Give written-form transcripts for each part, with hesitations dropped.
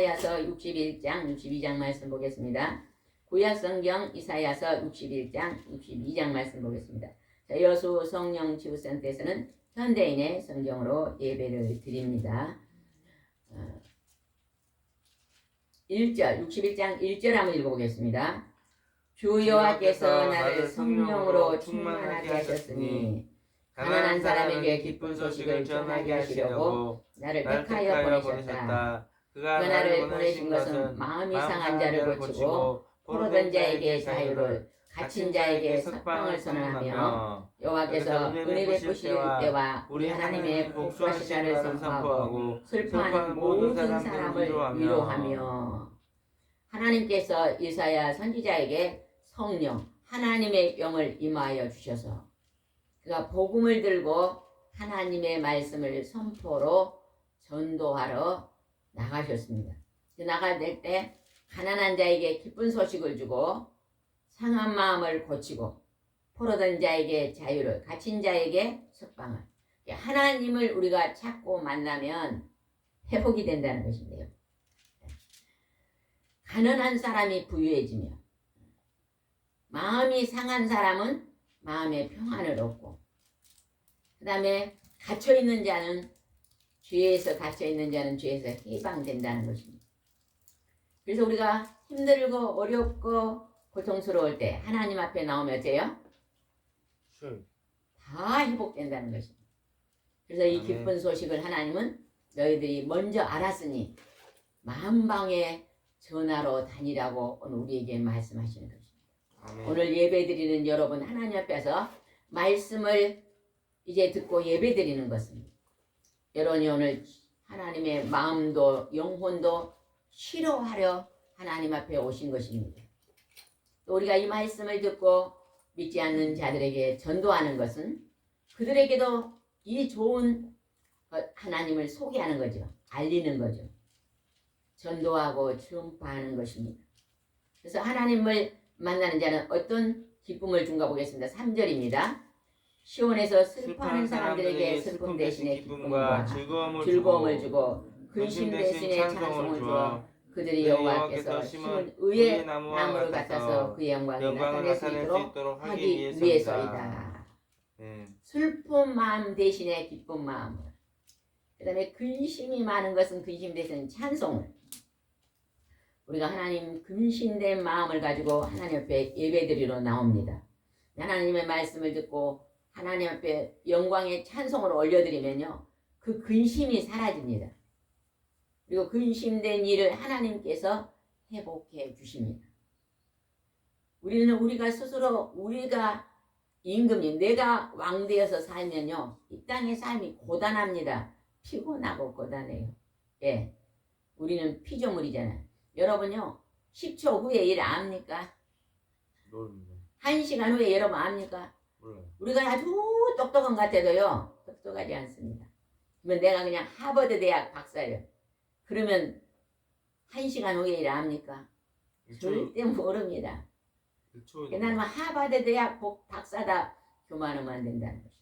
이사야서 61장 62장 말씀 보겠습니다. 구약성경 이사야서 61장 62장 말씀 보겠습니다. 자, 여수 성령치유센터에서는 현대인의 성경으로 예배를 드립니다. 1절 61장 1절 한번 읽어보겠습니다. 주 여호와께서 나를 성령으로 충만하게 하셨으니 가난한 사람에게 기쁜 소식을 전하게 하시려고 나를 택하여 보내셨다. 그가 나를 보내신 것은 마음이 상한 자를 고치고 포로된 자에게 자유를, 갇힌 자에게 석방을 선언하며 여호와께서 은혜 베푸실 때와 우리 하나님의 복수하시다를 선포하고 슬퍼하는 모든 사람을 위로하며. 하나님께서 이사야 선지자에게 성령 하나님의 영을 임하여 주셔서 그가 복음을 들고 하나님의 말씀을 선포로 전도하러 나가셨습니다. 나갈 때 가난한 자에게 기쁜 소식을 주고 상한 마음을 고치고 포로된 자에게 자유를, 갇힌 자에게 석방을. 하나님을 우리가 찾고 만나면 회복이 된다는 것인데요. 가난한 사람이 부유해지며 마음이 상한 사람은 마음의 평안을 얻고, 그 다음에 갇혀있는 자는 죄에서 갇혀있는 자는 죄에서 해방된다는 것입니다. 그래서 우리가 힘들고 어렵고 고통스러울 때 하나님 앞에 나오면 어때요? 다 회복된다는 것입니다. 그래서 이 기쁜 소식을 하나님은 너희들이 먼저 알았으니 만방에 전하러 다니라고 오늘 우리에게 말씀하시는 것입니다. 오늘 예배드리는 여러분, 하나님 앞에서 말씀을 이제 듣고 예배드리는 것은 여러분이 오늘 하나님의 마음도 영혼도 치료하려 하나님 앞에 오신 것입니다. 또 우리가 이 말씀을 듣고 믿지 않는 자들에게 전도하는 것은 그들에게도 이 좋은 하나님을 소개하는 거죠. 알리는 거죠. 전도하고 전파하는 것입니다. 그래서 하나님을 만나는 자는 어떤 기쁨을 준가 보겠습니다. 3절입니다. 시온에서 슬퍼하는 사람들에게 슬픔 대신에 기쁨과 즐거움을 주고 근심 대신에 찬송을 주어 그들이 여호와께서 심은 의의 나무를 같아서 그의 영광을 나타낼 수 있도록 하기 위해서이다. 슬픈 마음 대신에 기쁜 마음을, 그 다음에 근심이 많은 것은 근심 대신에 찬송을. 우리가 하나님 근심된 마음을 가지고 하나님 앞에 예배드리러 나옵니다. 하나님의 말씀을 듣고 하나님 앞에 영광의 찬송을 올려드리면요, 그 근심이 사라집니다. 그리고 근심된 일을 하나님께서 회복해 주십니다. 우리가 스스로 우리가 임금님, 내가 왕되어서 살면요, 이 땅의 삶이 고단합니다. 피곤하고 고단해요. 예, 우리는 피조물이잖아요. 여러분요, 10초 후에 일 압니까? 모릅니다. 1시간 후에 여러분 압니까? 몰라요. 우리가 아주 똑똑한 것 같아도요, 똑똑하지 않습니다. 그러면 내가 그냥 하버드 대학 박사예요. 그러면 1시간 후에 일 압니까? 절대 모릅니다. 나는 하버드 대학 박사다 교만하면 안 된다는 것입니다.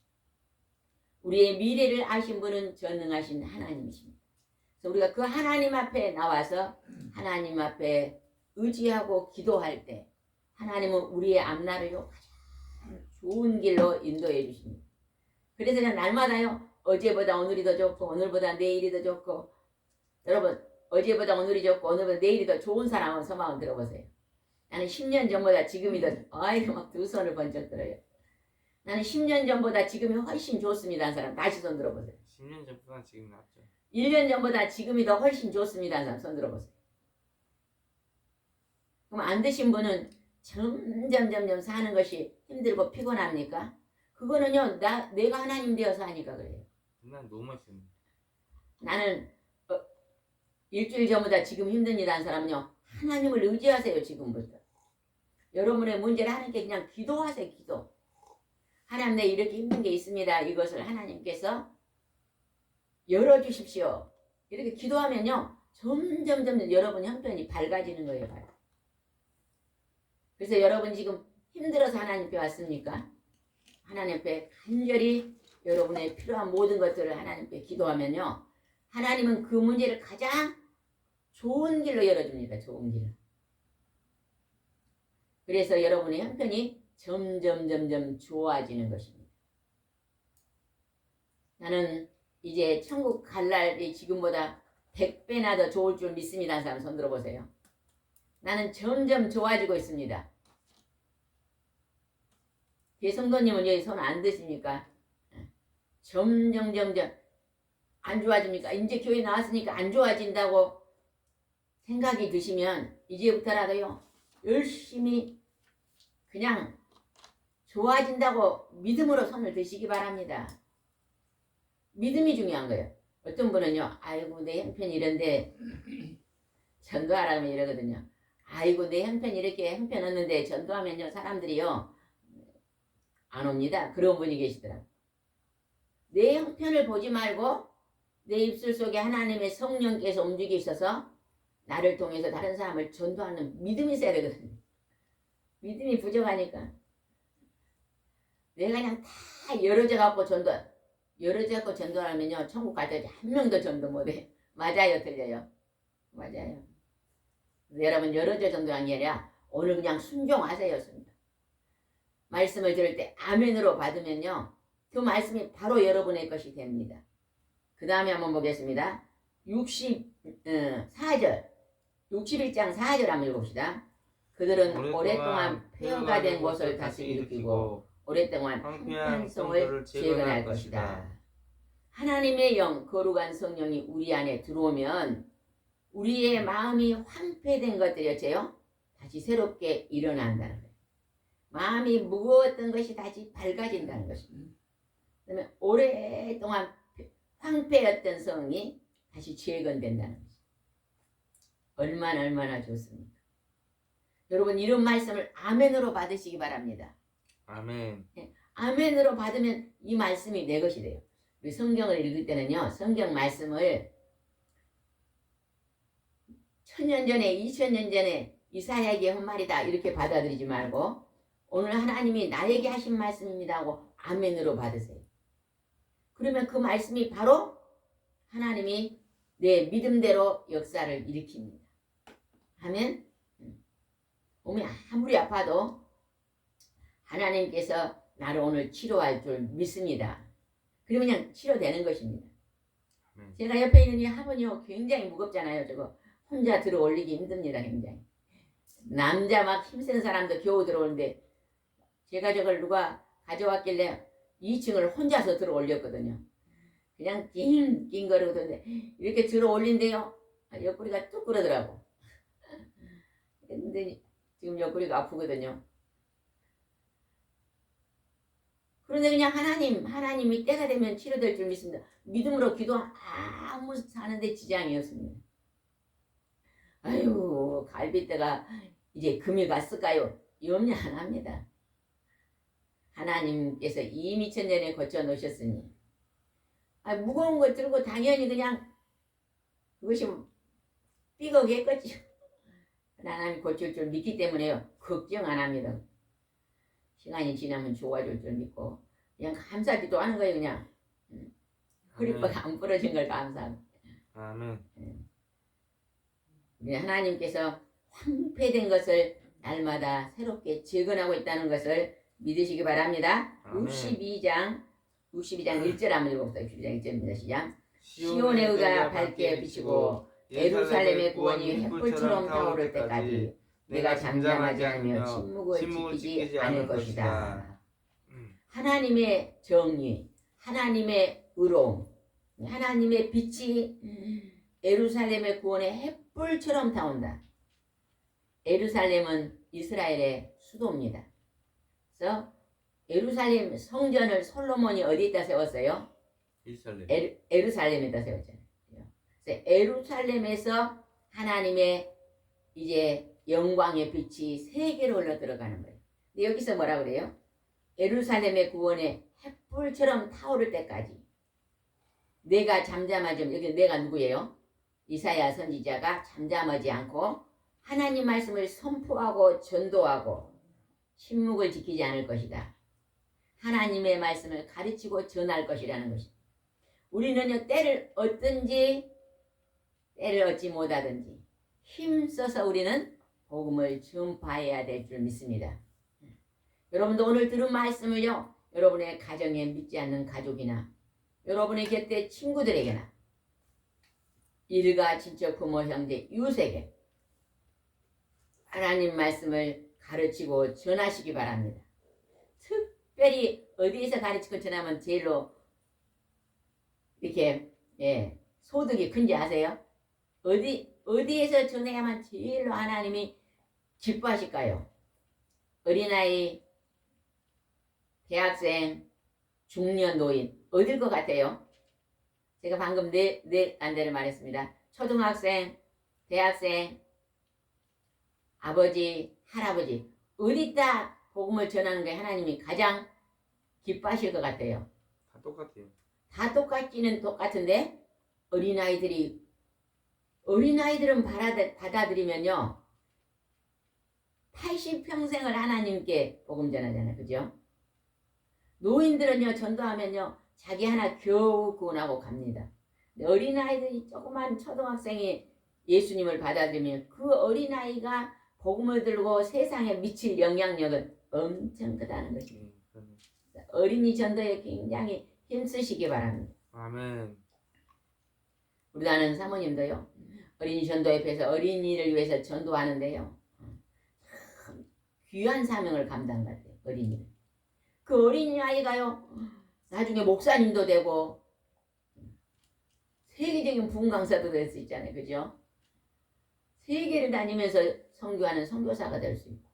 우리의 미래를 아신 분은 전능하신 하나님이십니다. 그래서 우리가 그 하나님 앞에 나와서 하나님 앞에 의지하고 기도할 때 하나님은 우리의 앞날을요 가장 좋은 길로 인도해 주십니다. 그래서 날마다요, 어제보다 오늘이 더 좋고 오늘보다 내일이 더 좋고. 여러분, 어제보다 오늘이 좋고 오늘보다 내일이 더 좋은 사람은 소망을 들어보세요. 나는 10년 전보다 지금이 더, 아이고 막 두 손을 번쩍 들어요. 나는 10년 전보다 지금이 훨씬 좋습니다 하는 사람 다시 손 들어보세요. 10년 전보다 지금 낫죠. 1년 전보다 지금이 더 훨씬 좋습니다 하는 사람 손 들어보세요. 그럼 안 되신 분은 점점 사는 것이 힘들고 피곤합니까? 그거는요, 내가 하나님 되어서 하니까 그래요. 난 너무 맛있네. 나는 일주일 전보다 지금 힘든 일 한 사람은요, 하나님을 의지하세요. 지금부터 여러분의 문제를 하나님께 그냥 기도하세요. 기도. 하나님, 내 이렇게 힘든 게 있습니다. 이것을 하나님께서 열어주십시오. 이렇게 기도하면요, 점점 여러분 형편이 밝아지는 거예요. 그래서 여러분 지금 힘들어서 하나님 앞에 왔습니까? 하나님 앞에 간절히 여러분의 필요한 모든 것들을 하나님 앞에 기도하면요, 하나님은 그 문제를 가장 좋은 길로 열어줍니다. 좋은 길로. 그래서 여러분의 형편이 점점 좋아지는 것입니다. 나는 이제 천국 갈 날이 지금보다 100배나 더 좋을 줄 믿습니다. 하는 사람 손 들어보세요. 나는 점점 좋아지고 있습니다. 제 성도님은 여기 손 안 드십니까? 점점 안 좋아집니까? 이제 교회 나왔으니까 안 좋아진다고 생각이 드시면 이제부터라도요 열심히 그냥 좋아진다고 믿음으로 손을 드시기 바랍니다. 믿음이 중요한 거예요. 어떤 분은요, 아이고 내 형편이 이런데 전도하라면 이러거든요. 아이고 내 형편이 이렇게 형편없는데 전도하면요 사람들이요 안 옵니다. 그런 분이 계시더라고요. 내 형편을 보지 말고 내 입술 속에 하나님의 성령께서 움직이셔서 나를 통해서 다른 사람을 전도하는 믿음이 있어야 되거든요. 믿음이 부족하니까 내가 그냥 다 열어져갖고 전도하면요 천국 갈 때 한 명도 전도 못해. 맞아요, 틀려요? 맞아요. 여러분 열어져 전도한 게 아니라 오늘 그냥 순종하세요. 순종. 말씀을 들을 때 아멘으로 받으면요 그 말씀이 바로 여러분의 것이 됩니다. 그 다음에 한번 보겠습니다. 61장 4절 한번 읽읍시다. 그들은 오랫동안 폐허가 된 곳을 다시 일으키고 오랫동안 한편성을 재건할 것이다. 하나님의 영, 거룩한 성령이 우리 안에 들어오면 우리의 마음이 황폐된 것들이 어째요? 다시 새롭게 일어난다는 거예요. 마음이 무거웠던 것이 다시 밝아진다는 것입니다. 그다음에 오랫동안 황폐였던 성이 다시 재건된다는 것입니다. 얼마나 좋습니까? 여러분 이런 말씀을 아멘으로 받으시기 바랍니다. 아멘. 아멘으로 받으면 이 말씀이 내 것이 돼요. 우리 성경을 읽을 때는요 성경 말씀을 1000년 전에 2000년 전에 이사야에게 한 말이다 이렇게 받아들이지 말고 오늘 하나님이 나에게 하신 말씀입니다 하고 아멘으로 받으세요. 그러면 그 말씀이 바로 하나님이 내 믿음대로 역사를 일으킵니다. 하면 몸이 아무리 아파도 하나님께서 나를 오늘 치료할 줄 믿습니다. 그러면 그냥 치료되는 것입니다. 제가 옆에 있는 이 화분이요 굉장히 무겁잖아요. 저거 혼자 들어 올리기 힘듭니다. 굉장히. 남자 막 힘센 사람도 겨우 들어오는데 제가 저걸 누가 가져왔길래 2층을 혼자서 들어 올렸거든요. 그냥 낑낑거리던데 이렇게 들어 올린대요. 옆구리가 뚝 그러더라고. 근데 지금 옆구리가 아프거든요. 그런데 그냥 하나님이 때가 되면 치료될 줄 믿습니다. 믿음으로 기도 아무 사는데 지장이 없습니다. 아유 갈비뼈가 이제 금이 갔을까요? 염려 안 합니다. 하나님께서 이미 천년에 고쳐 놓으셨으니 무거운 거 들고 당연히 그냥 그것이 삐걱했겠죠. 하나님이 고칠 줄 믿기 때문에요. 걱정 안 합니다. 시간이 지나면 좋아질 줄 믿고 그냥 감사기도 하는 거예요. 그냥 허리뼈가 안 부러진 걸 감사하고. 아멘. 우리 하나님께서 황폐된 것을 날마다 새롭게 재건하고 있다는 것을 믿으시기 바랍니다. 아멘. 62장 1절 한번 읽어봅시다. 62장 1절입니다. 시작. 시온의 의가 밝게 비치고 예루살렘의 구원이 햇불처럼 타오를 때까지 내가 잠잠하지 않으며 침묵을 지키지 않을 것이다. 하나님의 정의, 하나님의 의로움, 하나님의 빛이 예루살렘의 구원의 햇불처럼 타온다. 예루살렘은 이스라엘의 수도입니다. 그래서 예루살렘 성전을 솔로몬이 어디에다 세웠어요? 예루살렘에다 세웠잖아요. 그래서 예루살렘에서 하나님의 이제 영광의 빛이 세계로 흘러 들어가는 거예요. 근데 여기서 뭐라 그래요? 예루살렘의 구원의 햇불처럼 타오를 때까지 내가 잠잠하지 않으면, 여기 내가 누구예요? 이사야 선지자가 잠잠하지 않고 하나님 말씀을 선포하고 전도하고 침묵을 지키지 않을 것이다. 하나님의 말씀을 가르치고 전할 것이라는 것입니다. 우리는요 때를 얻든지 때를 얻지 못하든지 힘써서 우리는 복음을 전파해야 될 줄 믿습니다. 여러분도 오늘 들은 말씀을요, 여러분의 가정에 믿지 않는 가족이나 여러분의 곁에 친구들에게나 일가 친척 부모 형제 이웃에게 하나님 말씀을 가르치고 전하시기 바랍니다. 특별히 어디에서 가르치고 전하면 제일로 이렇게 소득이 큰지 아세요? 어디에서 전해야만 제일로 하나님이 기뻐하실까요? 어린아이, 대학생, 중년, 노인 어딜 것 같아요? 제가 방금 네 안대를 말했습니다. 초등학생, 대학생, 아버지, 할아버지 어디다 복음을 전하는 게 하나님이 가장 기뻐하실 것 같아요? 다 똑같아요. 다 똑같지는 똑같은데 어린아이들은 받아들이면요 80평생을 하나님께 복음 전하잖아요. 그죠? 노인들은요 전도하면요 자기 하나 겨우 구원하고 갑니다. 어린아이들이 조그만 초등학생이 예수님을 받아들이면 그 어린아이가 복음을 들고 세상에 미칠 영향력은 엄청 크다는 것입니다. 어린이 전도에 굉장히 힘쓰시기 바랍니다. 아멘. 우리 아는 사모님도요 어린이 전도협회에서 어린이를 위해서 전도하는데요 참 귀한 사명을 감당 같아요. 어린이를 그 어린아이가요 나중에 목사님도 되고 세계적인 부흥 강사도 될 수 있잖아요. 그죠? 세계를 다니면서 선교하는 선교사가 될 수 있고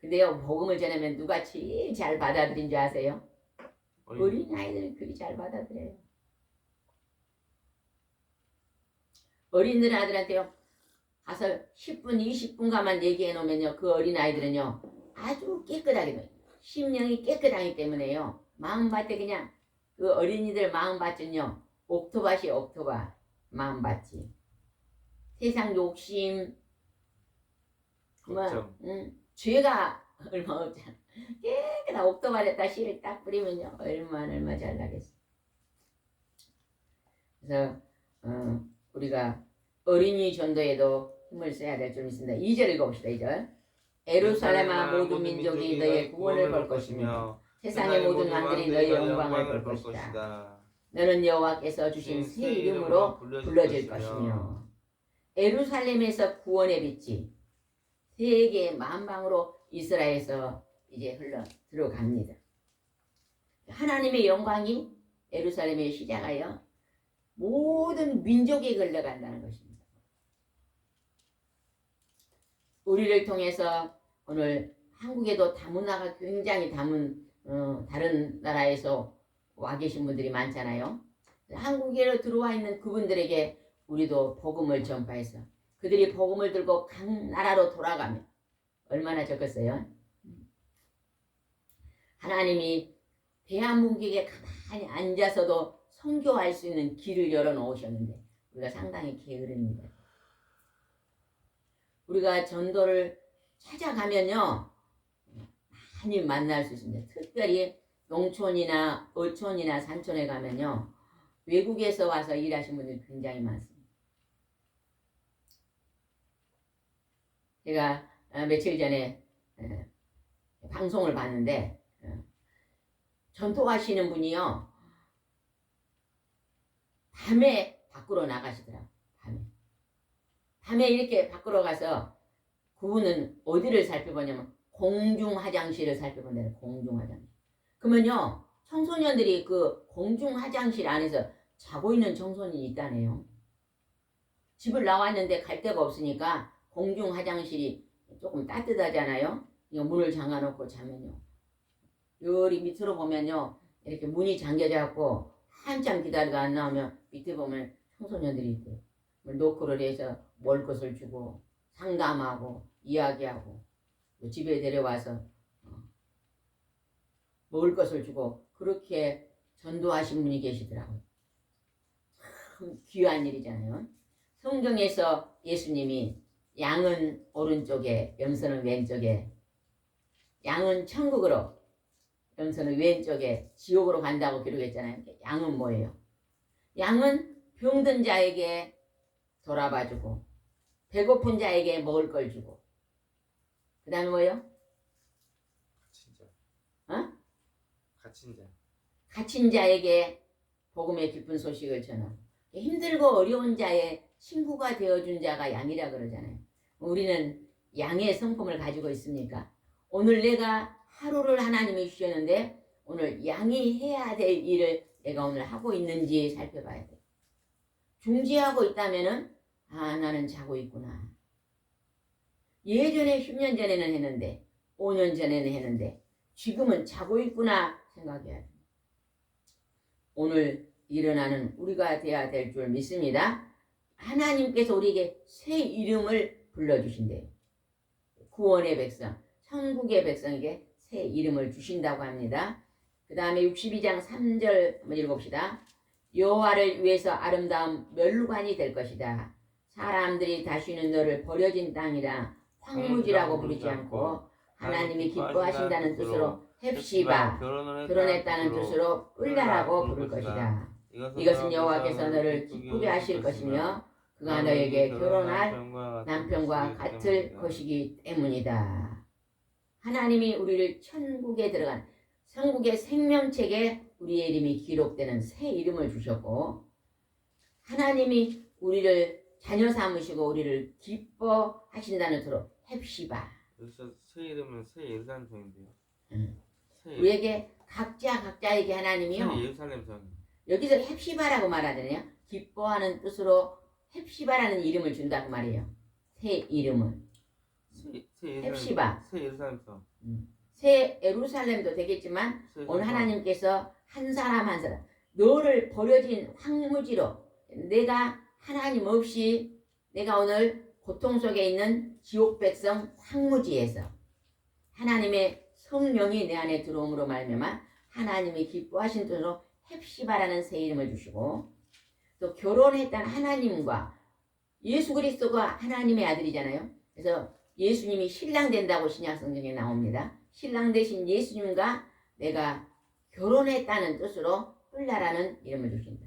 근데요 복음을 전하면 누가 제일 잘 받아들인 줄 아세요? 어린아이들이 그리 잘 받아들여요. 어린들 아들한테요 가서 10분 20분간만 얘기해 놓으면요 그 어린아이들은요 아주 깨끗하게 돼요. 심령이 깨끗하기 때문에요 마음밭에 그냥 그 어린이들 마음밭은요 옥토밭이 옥토밭 마음밭이 세상 욕심 죄가 얼마 없잖아. 깨끗한 옥토밭에다 씨를 딱 뿌리면요 얼마 잘 나겠어. 그래서 우리가 어린이 전도에도 힘을 써야 될 줄 믿습니다. 2절 읽어봅시다. 2절 예루살렘아 모든 민족이 너의 구원을 볼 것이며 세상의 모든 왕들이 너의 영광을 볼 것이다. 너는 여호와께서 주신 새 이름으로 불러질 것이며 예루살렘에서 구원의 빛이 세계 만방으로 이스라엘에서 이제 흘러 들어갑니다. 하나님의 영광이 예루살렘의 시작하여 모든 민족에 흘러간다는 것입니다. 우리를 통해서 오늘 한국에도 다문화가 굉장히 다른 나라에서 와 계신 분들이 많잖아요. 한국에 들어와 있는 그분들에게 우리도 복음을 전파해서 그들이 복음을 들고 각 나라로 돌아가면 얼마나 좋겠어요. 하나님이 대한민국에 가만히 앉아서도 선교할 수 있는 길을 열어놓으셨는데 우리가 상당히 게으릅니다. 우리가 전도를 찾아가면요 많이 만날 수 있습니다. 특별히 농촌이나 어촌이나 산촌에 가면요 외국에서 와서 일하신 분들이 굉장히 많습니다. 제가 며칠 전에 방송을 봤는데 전도하시는 분이요 밤에 밖으로 나가시더라고요. 밤에 이렇게 밖으로 가서 그분은 어디를 살펴보냐면 공중 화장실을 살펴본다는 공중 화장실. 그러면요 청소년들이 그 공중 화장실 안에서 자고 있는 청소년이 있다네요. 집을 나왔는데 갈 데가 없으니까 공중 화장실이 조금 따뜻하잖아요. 이거 문을 잠가놓고 자면요 요리 밑으로 보면요 이렇게 문이 잠겨져갖고 한참 기다리다 안 나오면 밑에 보면 청소년들이 있대요. 노크를 해서 먹을 것을 주고 상담하고 이야기하고 집에 데려와서 먹을 것을 주고 그렇게 전도하신 분이 계시더라고요. 참 귀한 일이잖아요. 성경에서 예수님이 양은 오른쪽에 염소는 왼쪽에 양은 천국으로 염소는 왼쪽에 지옥으로 간다고 기록했잖아요. 양은 뭐예요? 양은 병든 자에게 돌아봐주고 배고픈 자에게 먹을 걸 주고 그 다음에 뭐요? 갇힌 자. 어? 갇힌 자. 갇힌 자에게 복음의 기쁜 소식을 전하고 힘들고 어려운 자의 친구가 되어준 자가 양이라 그러잖아요. 우리는 양의 성품을 가지고 있습니까? 오늘 내가 하루를 하나님이 주셨는데 오늘 양이 해야 될 일을 내가 오늘 하고 있는지 살펴봐야 돼. 중지하고 있다면은 나는 자고 있구나. 예전에 10년 전에는 했는데 5년 전에는 했는데 지금은 자고 있구나 생각해야 돼. 오늘 일어나는 우리가 돼야 될 줄 믿습니다. 하나님께서 우리에게 새 이름을 불러주신대요. 구원의 백성, 천국의 백성에게 새 이름을 주신다고 합니다. 그 다음에 62장 3절 한번 읽어봅시다. 여호와를 위해서 아름다운 멸루관이 될 것이다. 사람들이 다시는 너를 버려진 땅이라 황무지라고 부르지 않고 하나님이 기뻐하신다는 뜻으로 헵시바 결혼했다는 뜻으로 뿔라라고 부를 것이다. 이것은 여호와께서 너를 기쁘게 하실 것이며 그가 너에게 결혼할 남편과 같을 것이기 때문이다. 하나님이 우리를 천국에 들어간 천국의 생명책에 우리의 이름이 기록되는 새 이름을 주셨고 하나님이 우리를 자녀 삼으시고 우리를 기뻐하신다는 뜻으로 헵시바. 여기서 새 이름은 새 예루살렘 성인데요. 우리에게 각자에게 하나님이요. 새 예루살렘 성. 여기서 헵시바라고 말하잖아요. 기뻐하는 뜻으로 헵시바라는 이름을 준다고 말이에요. 새 이름을. 헵시바. 새 예루살렘 성. 새 예루살렘도 되겠지만 오늘 하나님께서 한 사람 너를 버려진 황무지로 내가 하나님 없이 내가 오늘 고통 속에 있는 지옥 백성 황무지에서 하나님의 성령이 내 안에 들어옴으로 말미암아 하나님이 기뻐하신 뜻으로 헵시바라는 새 이름을 주시고 또 결혼했다는 하나님과 예수 그리스도가 하나님의 아들이잖아요. 그래서 예수님이 신랑 된다고 신약 성경에 나옵니다. 신랑 되신 예수님과 내가 결혼했다는 뜻으로 뿔라라는 이름을 주신다.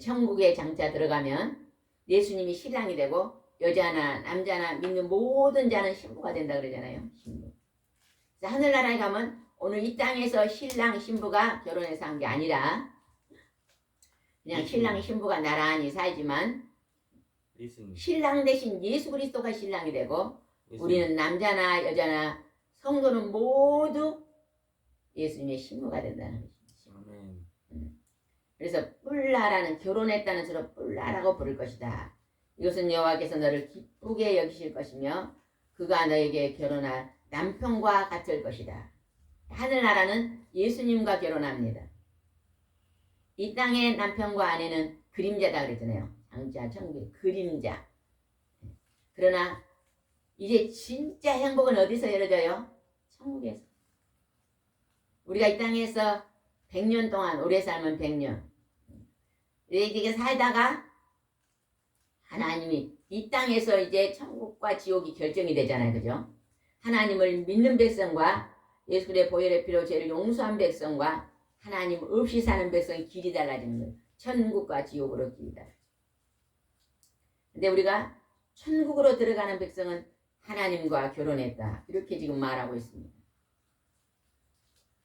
천국에 장차 들어가면 예수님이 신랑이 되고 여자나 남자나 믿는 모든 자는 신부가 된다 그러잖아요. 신부. 하늘나라에 가면 오늘 이 땅에서 신랑 신부가 결혼해서 한 게 아니라 그냥 신랑 신부가 나란히 살지만 신랑 대신 예수 그리스도가 신랑이 되고 우리는 남자나 여자나 성도는 모두 예수님의 신부가 된다는 것입니다. 그래서 뿔라라는 결혼했다는 뜻으로 뿔라라고 부를 것이다. 이것은 여호와께서 너를 기쁘게 여기실 것이며 그가 너에게 결혼할 남편과 같을 것이다. 하늘나라는 예수님과 결혼합니다. 이 땅의 남편과 아내는 그림자다 그랬잖아요. 장자, 천국, 그림자. 그러나 이제 진짜 행복은 어디서 열어져요? 천국에서. 우리가 이 땅에서 100년 동안 오래 살면 100년. 이렇게 살다가 하나님이 이 땅에서 이제 천국과 지옥이 결정이 되잖아요. 그죠? 하나님을 믿는 백성과 예수 그리스도의 보혈의 피로 죄를 용서한 백성과 하나님 없이 사는 백성의 길이 달라지는 거예요. 천국과 지옥으로 길이 달라져요. 근데 우리가 천국으로 들어가는 백성은 하나님과 결혼했다. 이렇게 지금 말하고 있습니다.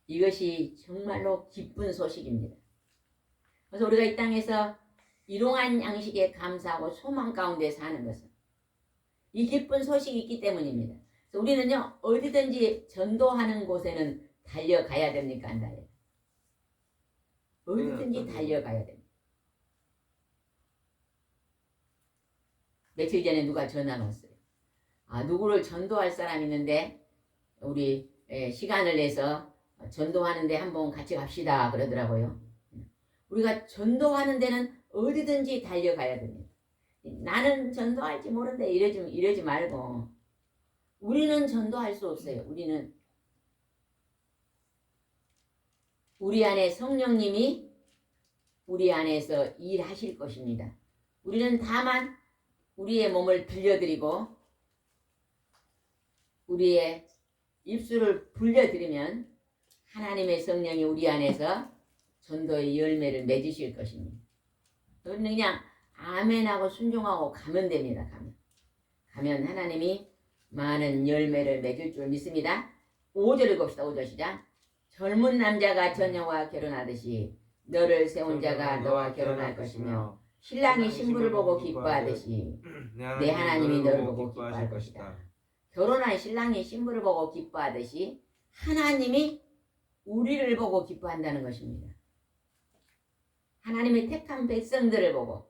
이것이 정말로 기쁜 소식입니다. 그래서 우리가 이 땅에서 일용한 양식에 감사하고 소망 가운데 사는 것은 이 기쁜 소식이 있기 때문입니다. 그래서 우리는요 어디든지 전도하는 곳에는 달려가야 됩니까? 안 달려요? 어디든지 달려가야 됩니다. 며칠 전에 누가 전화가 왔어요. 누구를 전도할 사람이 있는데 우리 시간을 내서 전도하는데 한번 같이 갑시다 그러더라고요. 우리가 전도하는 데는 어디든지 달려가야 됩니다. 나는 전도할지 모른대 이러지 말고 우리는 전도할 수 없어요. 우리는 우리 안에 성령님이 우리 안에서 일하실 것입니다. 우리는 다만 우리의 몸을 빌려드리고 우리의 입술을 불려드리면 하나님의 성령이 우리 안에서 전도의 열매를 맺으실 것입니다. 우리는 그냥 아멘하고 순종하고 가면 됩니다. 가면 하나님이 많은 열매를 맺을 줄 믿습니다. 5절을 봅시다. 5절 시작. 젊은 남자가 처녀와 결혼하듯이 너를 세운 자가 너와 결혼할 것이며 신랑이 신부를 보고 기뻐하듯이 내 하나님이 너를 보고 기뻐할 것이다. 결혼한 신랑이 신부를 보고 기뻐하듯이 하나님이 우리를 보고 기뻐한다는 것입니다. 하나님의 택한 백성들을 보고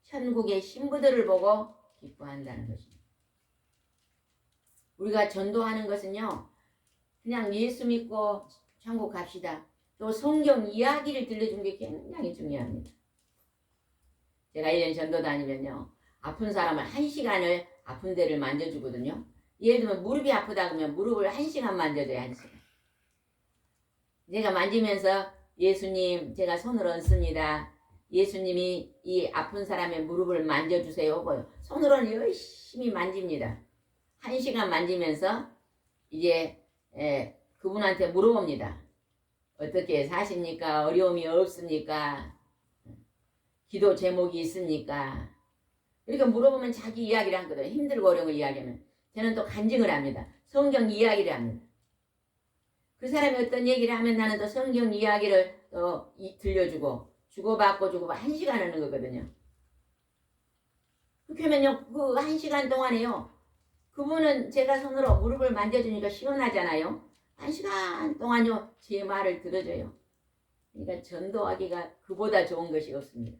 천국의 신부들을 보고 기뻐한다는 것입니다. 우리가 전도하는 것은요, 그냥 예수 믿고 천국 갑시다. 또 성경 이야기를 들려주는 게 굉장히 중요합니다. 제가 1년 전도 다니면요, 아픈 사람을 1시간을 아픈 데를 만져주거든요. 예를 들면 무릎이 아프다 그러면 무릎을 1시간 만져줘요. 1시간. 제가 만지면서 예수님 제가 손을 얹습니다. 예수님이 이 아픈 사람의 무릎을 만져주세요. 손으로는 열심히 만집니다. 1시간 만지면서 이제 그분한테 물어봅니다. 어떻게 사십니까? 어려움이 없습니까? 기도 제목이 있습니까? 이렇게 물어보면 자기 이야기를 하거든요. 힘들고 어려운 걸 이야기하면. 저는 또 간증을 합니다. 성경 이야기를 합니다. 그 사람이 어떤 얘기를 하면 나는 또 성경 이야기를 또 들려주고 주고받고 1시간 하는 거거든요. 그렇게 하면요, 그 1시간 동안에요, 그분은 제가 손으로 무릎을 만져주니까 시원하잖아요. 1시간 동안요 제 말을 들어줘요. 그러니까 전도하기가 그보다 좋은 것이 없습니다.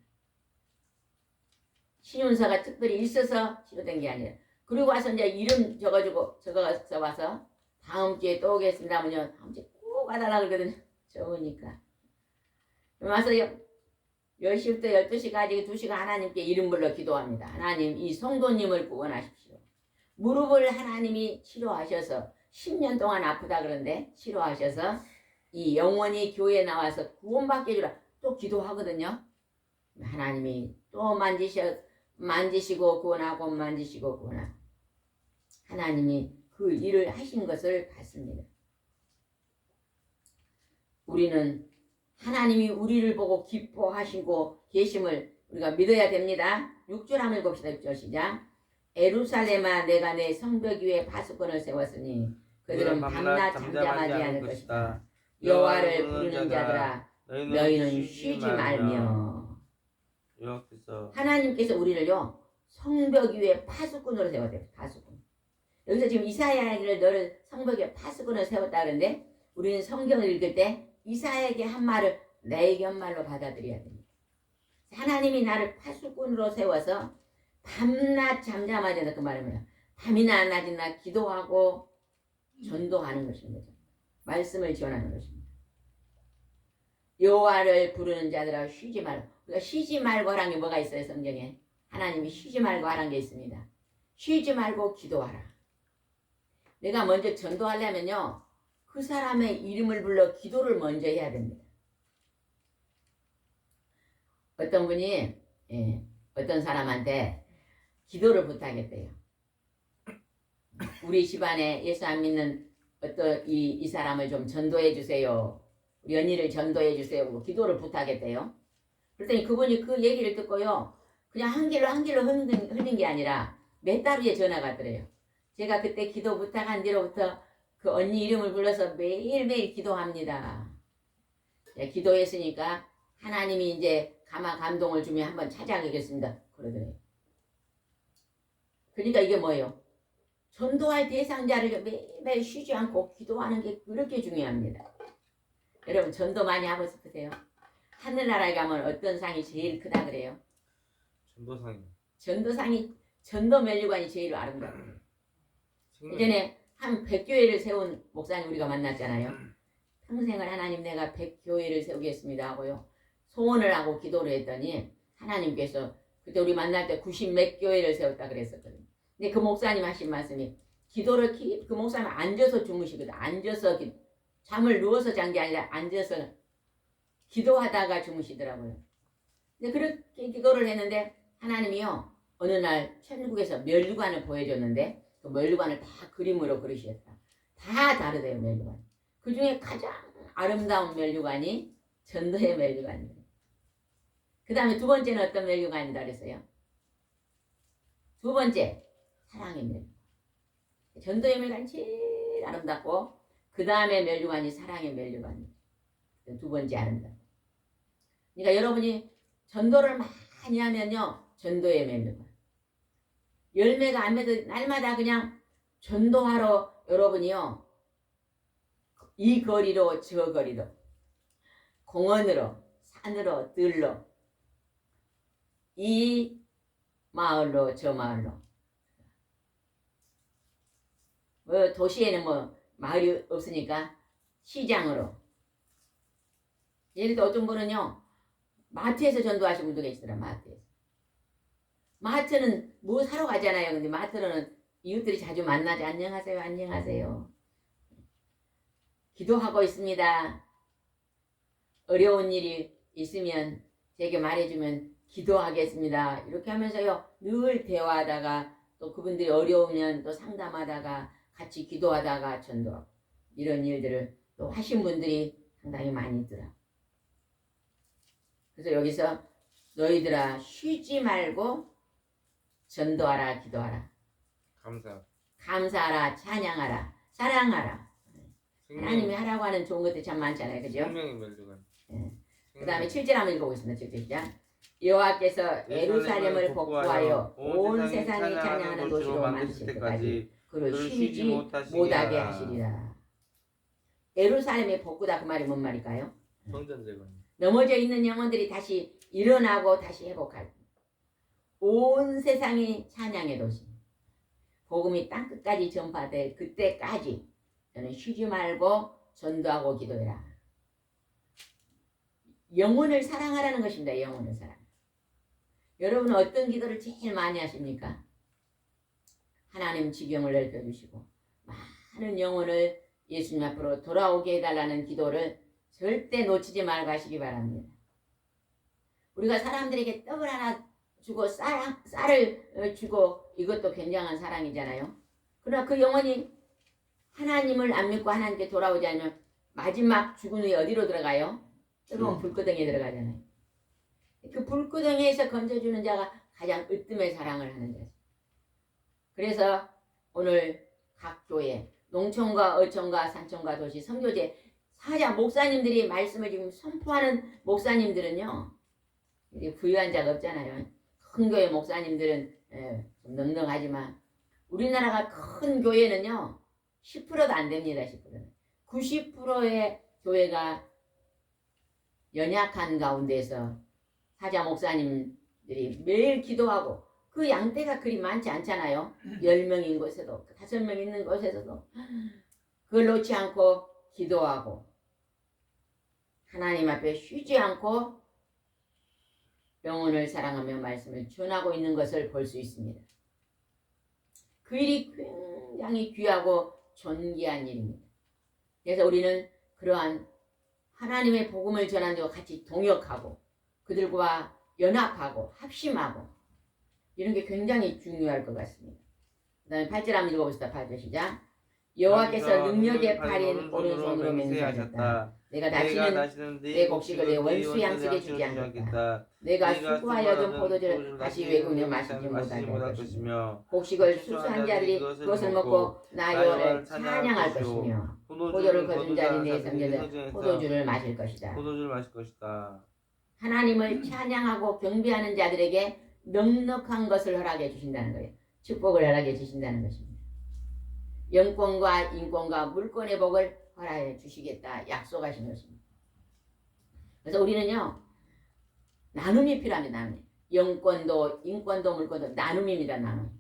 신윤서가 특별히 있어서 치료된 게 아니라, 그리고 와서 이제 이름 적어서 와서 다음 주에 또 오겠습니다 하면요, 다음 주에 꼭 와달라 그러거든요. 좋으니까. 와서 10시부터 12시까지 2시간 하나님께 이름 불러 기도합니다. 하나님, 이 성도님을 구원하십시오. 무릎을 하나님이 치료하셔서 10년 동안 아프다 그러는데 치료하셔서 이 영원히 교회에 나와서 구원받게 해주라. 또 기도하거든요. 하나님이 또 만지시고 구원하고 만지시고 구원하고, 하나님이 그 일을 하신 것을 봤습니다. 우리는 하나님이 우리를 보고 기뻐하시고 계심을 우리가 믿어야 됩니다. 6절 한번 읽읍시다. 6절 시작. 에루살렘아, 내가 내 성벽 위에 파수꾼을 세웠으니 그들은 밤낮 잠잠하지 않을 것이다. 여호와를 부르는 자들아, 너희는 쉬지 말며. 하나님께서 우리를요 성벽 위에 파수꾼으로 세웠대요. 파수꾼. 여기서 지금 이사야에게 너를 성벽 위에 파수꾼으로 세웠다 그러는데, 우리는 성경을 읽을 때 이사야에게 한 말을 내게 한 말로 받아들여야 됩니다. 하나님이 나를 파수꾼으로 세워서 밤낮 잠잠하지 않는 그 말이면 밤이나 낮이나 기도하고 전도하는 것입니다. 말씀을 전하는 것입니다. 여호와를 부르는 자들아 쉬지 말고. 우리가 쉬지 말고 하라는 게 뭐가 있어요? 성경에 하나님이 쉬지 말고 하라는 게 있습니다. 쉬지 말고 기도하라. 내가 먼저 전도하려면요, 그 사람의 이름을 불러 기도를 먼저 해야 됩니다. 어떤 분이 어떤 사람한테 기도를 부탁했대요. 우리 집안에 예수 안 믿는 어떤 이 사람을 좀 전도해 주세요. 우리 언니를 전도해 주세요. 기도를 부탁했대요. 그랬더니 그분이 그 얘기를 듣고요, 그냥 한 길로 흘린 게 아니라 몇 달 후에 전화가 왔더래요. 제가 그때 기도 부탁한 뒤로부터 그 언니 이름을 불러서 매일매일 기도합니다. 기도했으니까 하나님이 이제 감동을 주면 한번 찾아가겠습니다. 그러더래요. 그러니까 이게 뭐예요? 전도할 대상자를 매일매일 쉬지 않고 기도하는 게 그렇게 중요합니다. 여러분, 전도 많이 하고 싶으세요? 하늘나라에 가면 어떤 상이 제일 크다 그래요? 전도상이 전도 면류관이 제일 아름다워요. 예전에 한 100교회를 세운 목사님 우리가 만났잖아요. 평생을 하나님 내가 100교회를 세우겠습니다 하고요, 소원을 하고 기도를 했더니 하나님께서 그때 우리 만날 때 90몇 교회를 세웠다 그랬었거든요. 근데 그 목사님 하신 말씀이, 그 목사님 앉아서 주무시거든. 앉아서 잠을 누워서 잔 게 아니라 앉아서 기도하다가 주무시더라고요. 근데 그렇게 기도를 했는데 하나님이요 어느 날 천국에서 면류관을 보여줬는데, 그 면류관을 다 그림으로 그리셨다. 다 다르대요, 면류관. 그 중에 가장 아름다운 면류관이 전도의 면류관이에요. 그 다음에 두 번째는 어떤 면류관이다 그랬어요? 두 번째, 사랑의 멸류관. 전도의 멸류관이 제일 아름답고 그 다음에 멸류관이 사랑의 멸류관이 두 번째 아름답고. 그러니까 여러분이 전도를 많이 하면요, 전도의 멸류관. 열매가 안 맺어 날마다 그냥 전도하러 여러분이요, 이 거리로 저 거리로, 공원으로, 산으로, 들로, 이 마을로 저 마을로. 뭐 도시에는 뭐 마을이 없으니까 시장으로. 예를 들어 어떤 분은요, 마트에서 전도하신 분도 계시더라. 마트에서. 마트는 뭐 사러 가잖아요. 근데 마트로는 이웃들이 자주 만나죠. 안녕하세요, 안녕하세요. 기도하고 있습니다. 어려운 일이 있으면 제게 말해주면 기도하겠습니다. 이렇게 하면서요, 늘 대화하다가 또 그분들이 어려우면 또 상담하다가 같이 기도하다가 전도하고 이런 일들을 또 하신 분들이 상당히 많이 있더라. 그래서 여기서 너희들아 쉬지 말고 전도하라, 기도하라, 감사하라, 찬양하라, 사랑하라. 하나님이 하라고 하는 좋은 것들이 참 많잖아요. 그죠? 생명의 멸류관. 그 다음에 7절 한번 읽어보겠습니다. 7절 시작. 여호와께서 예루살렘을 복구하여 온 세상이 찬양하는 도시로 만드실 때까지 그를 쉬지 못하게 하시리라. 예루살렘이 복구다 그 말이 뭔 말일까요? 성전 재건. 넘어져 있는 영혼들이 다시 일어나고 다시 회복할 온 세상이 찬양의 도시. 복음이 땅끝까지 전파될 그때까지 너는 쉬지 말고 전도하고 기도해라. 영혼을 사랑하라는 것입니다. 영혼을 사랑. 여러분은 어떤 기도를 제일 많이 하십니까? 하나님 지경을 넓혀주시고 많은 영혼을 예수님 앞으로 돌아오게 해달라는 기도를 절대 놓치지 말고 하시기 바랍니다. 우리가 사람들에게 떡을 하나 주고 쌀을 주고 이것도 굉장한 사랑이잖아요. 그러나 그 영혼이 하나님을 안 믿고 하나님께 돌아오지 않으면 마지막 죽은 후에 어디로 들어가요? 뜨거운 불구덩이에 들어가잖아요. 그 불구덩이에서 건져주는 자가 가장 으뜸의 사랑을 하는 자죠. 그래서 오늘 각 교회, 농촌과 어촌과 산촌과 도시, 선교제, 사자 목사님들이 말씀을 지금 선포하는 목사님들은요, 부유한 자가 없잖아요. 큰 교회 목사님들은 좀 넉넉하지만 우리나라가 큰 교회는요 10%도 안 됩니다. 10%는 90%의 교회가 연약한 가운데서 사자 목사님들이 매일 기도하고 그 양떼가 그리 많지 않잖아요. 10명인 곳에도 5명 있는 곳에서도 그걸 놓지 않고 기도하고 하나님 앞에 쉬지 않고 영혼을 사랑하며 말씀을 전하고 있는 것을 볼 수 있습니다. 그 일이 굉장히 귀하고 존귀한 일입니다. 그래서 우리는 그러한 하나님의 복음을 전하는 데와 같이 동역하고 그들과 연합하고 합심하고 이런 게 굉장히 중요할 것 같습니다. 그 다음에 8절 한번 읽어봅시다. 8절 시작. 여호와께서 능력의 팔인 오른손으로 맹세하셨다. 내가 다시는 내 곡식을 내 원수 양식에 주지 않겠다. 내가 수고하여 준 포도주를 다시 외국에 마시지 못할 것이며 곡식을 수수한 자들이 그것을 먹고 나 여호와를 찬양할 것이며 포도를 거둔 자들이 내 성전에 포도주를 마실 것이다. 하나님을 찬양하고 경배하는 자들에게 넉넉한 것을 허락해 주신다는 거예요. 축복을 허락해 주신다는 것입니다. 영권과 인권과 물권의 복을 허락해 주시겠다 약속하신 것입니다. 그래서 우리는요 나눔이 필요합니다. 나눔. 영권도 인권도 물권도 나눔입니다. 나눔.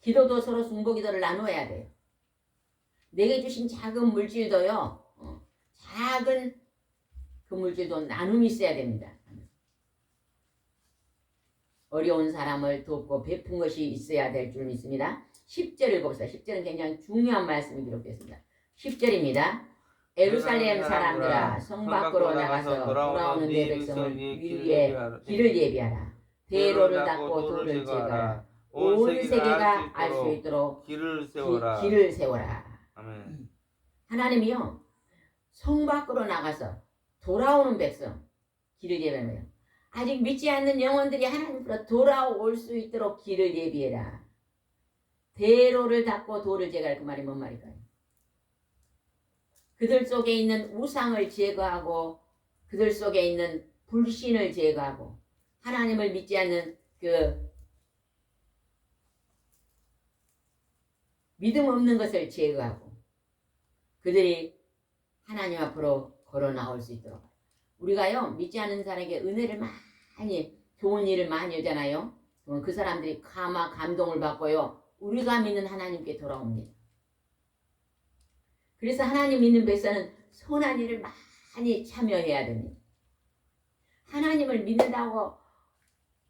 기도도 서로 중보기도를 나누어야 돼요. 내게 주신 작은 물질도요 작은 그 물질도 나눔이 있어야 됩니다. 어려운 사람을 돕고 베푼 것이 있어야 될 줄 믿습니다. 10절 읽어봅시다. 10절은 굉장히 중요한 말씀이 기록되었습니다. 10절입니다. 예루살렘 사람들아 성 밖으로 나가서 돌아오는 내 백성을 위해 길을 예비하라. 대로를 닦고 돌을 제거하라. 온 세계가 알 수 있도록 길을 세워라. 아멘. 하나님이요 성 밖으로 나가서 돌아오는 백성 길을 예비하는 거예요. 아직 믿지 않는 영혼들이 하나님으로 돌아올 수 있도록 길을 예비해라. 대로를 닫고 돌을 제거할 그 말이 뭔 말일까요? 그들 속에 있는 우상을 제거하고 그들 속에 있는 불신을 제거하고 하나님을 믿지 않는 그 믿음 없는 것을 제거하고 그들이 하나님 앞으로 걸어 나올 수 있도록. 우리가요 믿지 않는 사람에게 은혜를 많이 좋은 일을 많이 하잖아요. 그럼 그 사람들이 감동을 받고요 우리가 믿는 하나님께 돌아옵니다. 그래서 하나님 믿는 백성은 선한 일을 많이 참여해야 됩니다. 하나님을 믿는다고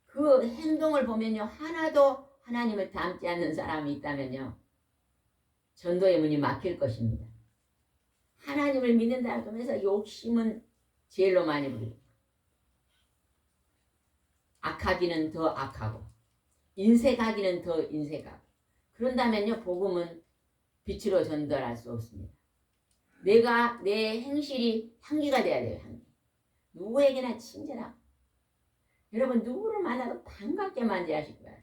그 행동을 보면요 하나도 하나님을 닮지 않는 사람이 있다면요 전도의 문이 막힐 것입니다. 하나님을 믿는다고 하면서 욕심은 제일로 많이 부리고 악하기는 더 악하고 인색하기는 더 인색하고 그런다면요 복음은 빛으로 전달할 수 없습니다. 내가 내 행실이 향기가 돼야 돼요. 향기. 누구에게나 친절하고 여러분 누구를 만나도 반갑게 맞이하실 거예요.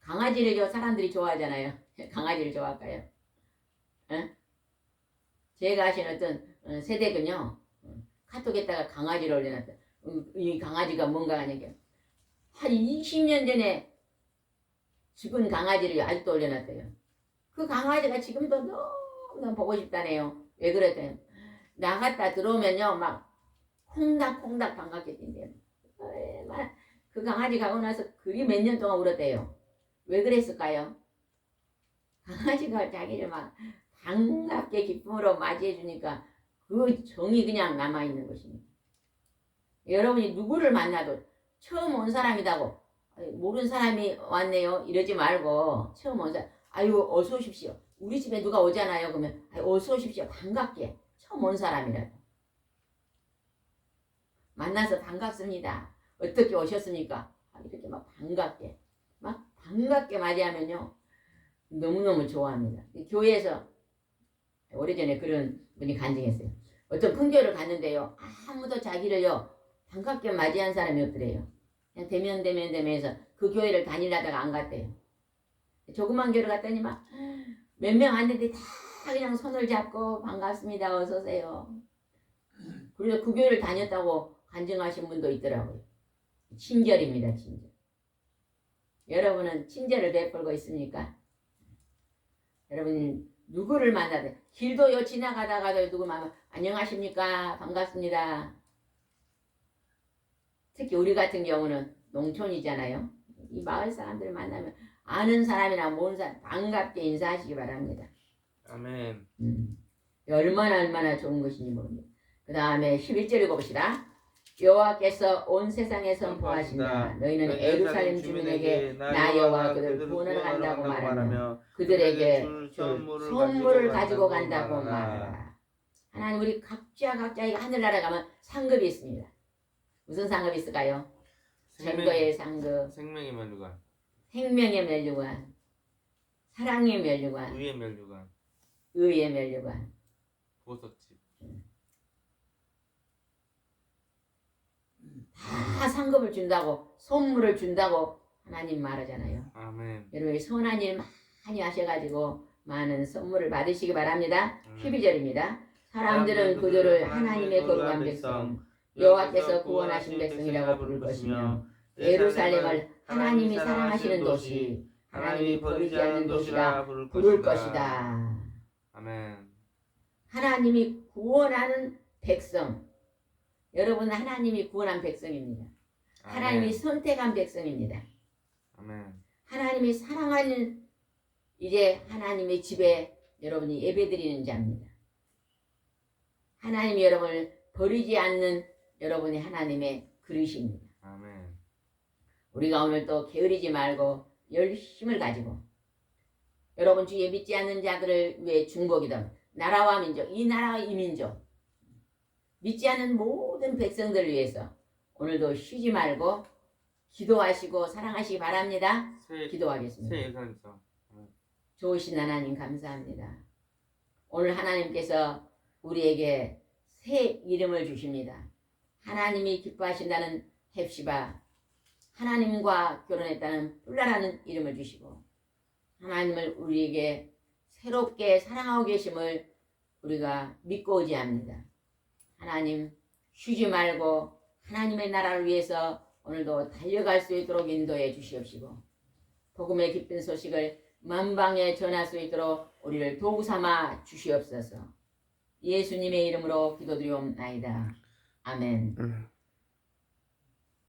강아지를 사람들이 좋아하잖아요. 강아지를 좋아할까요? 에? 제가 아신 어떤 세대군요. 카톡에다가 강아지를 올려놨다. 이 강아지가 뭔가 하니까 한 20년 전에 죽은 강아지를 아직도 올려놨대요. 그 강아지가 지금도 너무 보고 싶다네요. 왜 그랬대요? 나갔다 들어오면요 막 콩닥콩닥 반갑게 뛴대요. 그 강아지 가고 나서 그리 몇 년 동안 울었대요. 왜 그랬을까요? 강아지가 자기를 막 반갑게 기쁨으로 맞이해 주니까 그 정이 그냥 남아있는 것입니다. 여러분이 누구를 만나도 처음 온 사람이라고 모르는 사람이 왔네요 이러지 말고 처음 온 사람 아유 어서 오십시오. 우리 집에 누가 오잖아요. 그러면 아유, 어서 오십시오. 반갑게 처음 온 사람이라도 만나서 반갑습니다. 어떻게 오셨습니까? 이렇게 막 반갑게 맞이하면요 너무너무 좋아합니다. 교회에서 오래전에 그런 분이 간증했어요. 어떤 큰교회를 갔는데요 아무도 자기를요 반갑게 맞이한 사람이 없더래요. 그냥 대면해서 그 교회를 다니려다가 안 갔대요. 조그만 교회를 갔더니 막 몇 명 왔는데 다 그냥 손을 잡고 반갑습니다 어서 오세요. 그래서 그 교회를 다녔다고 간증하신 분도 있더라고요. 친절입니다. 친절. 여러분은 친절을 베풀고 있습니까? 여러분 누구를 만나도 길도요 지나가다가도 누구 만나면 안녕하십니까 반갑습니다. 특히 우리 같은 경우는 농촌이잖아요. 이 마을 사람들 만나면 아는 사람이나 모르는 사람 반갑게 인사하시기 바랍니다. 아멘. 얼마나 좋은 것인지 모릅니다. 그 다음에 11절 읽어봅시다. 여호와께서 온 세상에 선포하신다. 너희는 예루살렘 주민에게 나 여호와 그들을 구원하러 간다고 말하며 그들에게 줄 선물을 가지고 간다고 말하라. 하나님 우리 각자의 하늘나라 가면 상급이 있습니다. 무슨 상급이 있을까요? 전도의 상급, 생명의 면류관, 생명의 면류관, 사랑의 면류관, 의의 면류관, 의의 면류관. 보석집. 다 상급을 준다고 선물을 준다고 하나님 말하잖아요. 아멘. 여러분 선한 일 많이 하셔가지고 많은 선물을 받으시기 바랍니다. 12절입니다. 사람들은 그들을 하나님의 거룩한 백성 여호와께서 구원하신 백성이라고 부를 것이며 예루살렘을 하나님이 사랑하시는 도시 하나님이 버리지 않는 도시라 부를 것이다. 아멘. 하나님이 구원하는 백성. 여러분 하나님이 구원한 백성입니다. 하나님이 선택한 백성입니다. 아멘. 하나님이 사랑하는 이제 하나님의 집에 여러분이 예배드리는 자입니다. 하나님이 여러분을 버리지 않는 여러분이 하나님의 그릇입니다. 아멘. 우리가 오늘 또 게으르지 말고 열심을 가지고 여러분 주에 믿지 않는 자들을 위해 중복이다. 나라와 민족, 이 나라와 이 민족 믿지 않는 모든 백성들을 위해서 오늘도 쉬지 말고 기도하시고 사랑하시기 바랍니다. 기도하겠습니다. 새 예산서. 좋으신 하나님 감사합니다. 오늘 하나님께서 우리에게 새 이름을 주십니다. 하나님이 기뻐하신다는 헵시바, 하나님과 결혼했다는 뿔라라는 이름을 주시고 하나님을 우리에게 새롭게 사랑하고 계심을 우리가 믿고 의지합니다. 하나님 쉬지 말고 하나님의 나라를 위해서 오늘도 달려갈 수 있도록 인도해 주시옵시고 복음의 기쁜 소식을 만방에 전할 수 있도록 우리를 도구 삼아 주시옵소서. 예수님의 이름으로 기도드리옵나이다. 아멘.